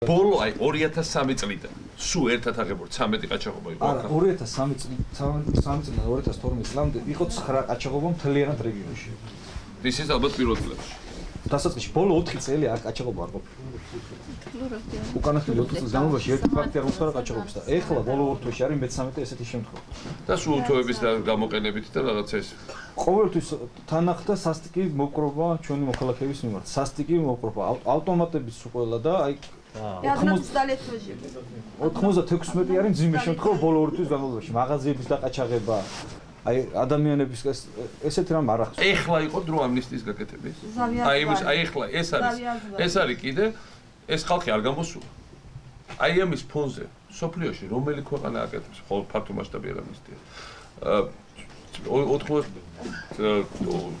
ბოლო აი 2003 წლიდან სულ ერთად აღებულ 13 ყაჩაღობა იყო. არა 2003 წლიდან 2012 წლამდე იყო 9 ყაჩაღობა მთლიანად რეგიონში. ის ალბათ პირველ წლებში. დასაწყისში ბოლო 4 წელი არ ყაჩაღობა არ ყოფილა. უკანასკნელი 4 წლის განმავლობაში ერთი ფაქტი არ მოხდა ყაჩაღობის და ეხლა ბოლო 2 თვეში არის მე-13 ესეთი შემთხვევა. და სულ უთოების გამოყენებით და რაღაცა ეს. ყოველთვის თანახდა სასტიკი მოპყრობა ჩვენი მოქალაქეების მიმართ. სასტიკი მოპყრობა ავტომატების ყველა და აი 96 არის მძიმე შემთხვევა ბოლო 2 თვის განმავლობაში მაღაზიების დაყაჩაღება აი ადამიანების ესეთი რამ არ ახსოვს. ეხლა იყო დრო ამნისტიის გაკეთების. აი ეხლა ეს არის კიდე ეს ხალხი არ გამოსულა. აი ამის ფონზე სოფლიოში რომელი ქვეყანა აკეთებს ხოლმე ფართო მასშტაბიან ამნისტიას.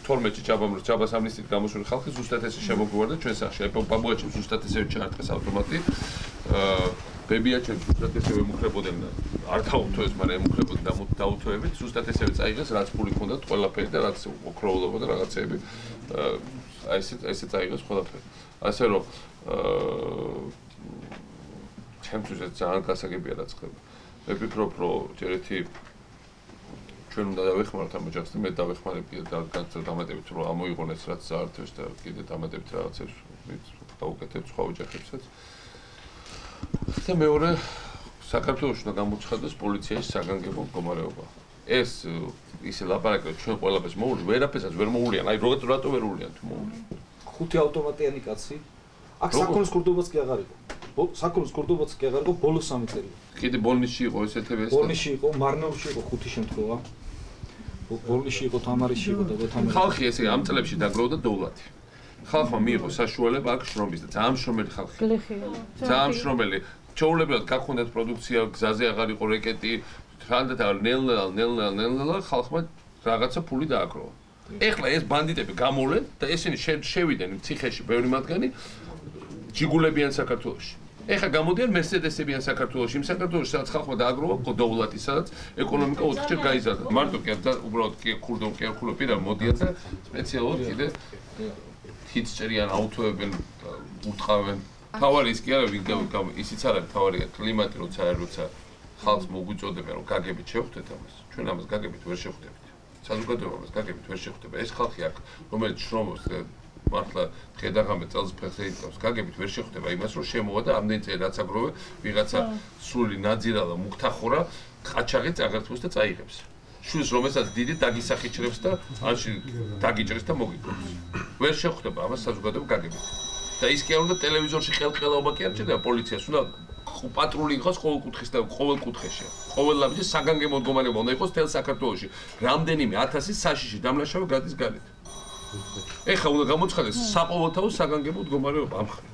12 ჯაბას ამნისტიით გამოსული ხალხი ზუსტად ესე შემოგვივარდა ჩვენ სახში. აი პაბუაჩებს ზუსტად ესე ჩაარტყეს ავტომატი. ბებიაჩებს ზუსტად ესე ემუქრებოდნენ არ დაუთოეს, მაგრამ ემუქრებოდნენ დაუთოებით. ზუსტად ესევე წაიღეს რაც ფული ჰქონდათ ყველაფერი და რაც ოქროულობა და რაღაცეები. აი ესე წაიღეს ყველაფერი. ასე რომ ჩემთვის ძალიან გასაგებია რაც ხდება. მე ვფიქრობ რომ ჯერეთი ჩვენ უნდა დავეხმაროთ ამ ოჯახს და მე დავეხმარებ კიდე დამატებით რომ ამოიღონეს რაც საერთოდ და კიდე დამატებით რაღაცებს დავუკეთებ სხვა ოჯახებსაც. და მეორე საქართველოში უნდა გამოცხადოს პოლიციის საგანგებო მდგომარეობა. ეს ისე ლაპარაკია ჩვენ ყველაფერს მოული, ვერაფერსაც ვერ მოულიან. აი რატო ვერ უვლიან თუ მოული. 5 ავტომატიანი კაცი. აქ საქონლის კურდობაც კი აღარ იყო. საქონლის კურდობაც კი აღარ იყო ბოლო 3 წელი. კიდე ბოლნისში იყო ესეთები ეს. ბოლნისში იყო, მარნეულში იყო 5 შემთხვევა. ბოლნისში იყო, თამარისში იყო და თამარისში. ხალხი ესე ამ წლებში დაგროვდა დოვლათი. ხალხმა მიიღო საშუალება აქ შრომის და ძალიან შრომელი ხალხი. ძალიან შრომელი. ჩაულებრივად გაქონდათ პროდუქცია, გზაზე აღარ იყო რეკეტი, თანდათან ნელ-ნელა ხალხმა რაღაცა ფული დააგროვა. ეხლა ეს ბანდიტები გამოვლენ და ესენი შევიდნენ ციხეში ბევრი მათგანი ჯიგულებიან საქართველოში. ეხლა გამოდიან მერსედესებიან საქართველოში, იმ საქართველოში სადაც ხალხმა დააგროვა დოვლათი, სადაც ეკონომიკა 4-ჯერ გაიზარდა. მარტო კი არა, უბრალოდ კი ქურდონ კი არ პირა მოდიან და სპეციალურად კიდე ჰიტს წერიან, აუთოებენ, უტყავენ. თავარი ის კი არა, ისიც არა, თავარია კლიმატი, როცა ხალხს მოგვიწოდებენ, რომ გაგებით შევხვდეთ ამას. ჩვენ ამას გაგებით ვერ შევხვდებით. საზოგადოება ამას გაგებით ვერ შევხვდება. ეს ხალხი აქ, რომელიც შრომობს მართლა დღე-დაღამე წელს ფეხზე იტყავს, გაგებით ვერ შევხვდება იმას, რომ შემოვა და ამდენი წელი რაც აგროვე, ვიღაცა სული ნაძირალა, მუქთახურა, ყაჩაღი წაღერთვოს და წაიღებს. შვილს რომელსაც დიდი დაგისახიჩრებს და ანში დაგიჭრეს და მოგიყვებს. ვერ შევხვდება ამას საზოგადოება გაგებით. და ის კი არ უნდა ტელევიზორში ხელყელაობა კი არ ჭირდება პოლიციას, უნდა პატრული იყოს ყოველ კუთხეს და ყოველ კუთხეში. ყოველ ლამაზი საგანგებო მდგომარეობა უნდა იყოს თელ საქართველოში. რამდენიმე 1000 საშიში დამლაშავე გადის გარეთ. ეხლა უნდა გამოცხადდეს საყოველთაო საგანგებო მდგომარეობა ამ ხრივ.